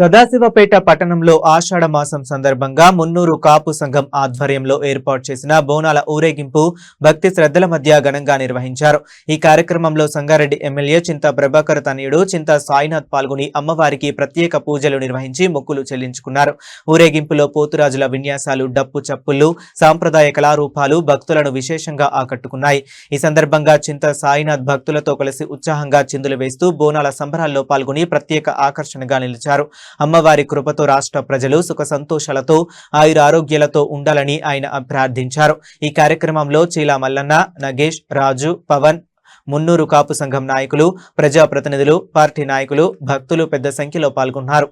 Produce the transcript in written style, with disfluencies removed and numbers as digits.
సదాశివపేట పట్టణంలో ఆషాఢ మాసం సందర్భంగా మున్నూరు కాపు సంఘం ఆధ్వర్యంలో ఏర్పాటు చేసిన బోనాల ఊరేగింపు భక్తి శ్రద్ధల మధ్య ఘనంగా నిర్వహించారు. ఈ కార్యక్రమంలో సంగారెడ్డి ఎమ్మెల్యే చింతా ప్రభాకర్ తనయుడు చింతా సాయినాథ్ పాల్గొని అమ్మవారికి ప్రత్యేక పూజలు నిర్వహించి మొక్కులు చెల్లించుకున్నారు. ఊరేగింపులో పోతురాజుల విన్యాసాలు, డప్పు చప్పుళ్లు, సాంప్రదాయ కళారూపాలు భక్తులను విశేషంగా ఆకట్టుకున్నాయి. ఈ సందర్భంగా చింతా సాయినాథ్ భక్తులతో కలిసి ఉత్సాహంగా చిందులు వేస్తూ బోనాల సంబరాల్లో పాల్గొని ప్రత్యేక ఆకర్షణగా నిలిచారు. అమ్మవారి కృపతో రాష్ట్ర ప్రజలు సుఖ సంతోషాలతో ఆయురారోగ్యాలతో ఉండాలని ఆయన ప్రార్థించారు. ఈ కార్యక్రమంలో చీలా మల్లన్న, నగేష్, రాజు, పవన్, మున్నూరు కాపు సంఘం నాయకులు, ప్రజాప్రతినిధులు, పార్టీ నాయకులు, భక్తులు పెద్ద సంఖ్యలో పాల్గొన్నారు.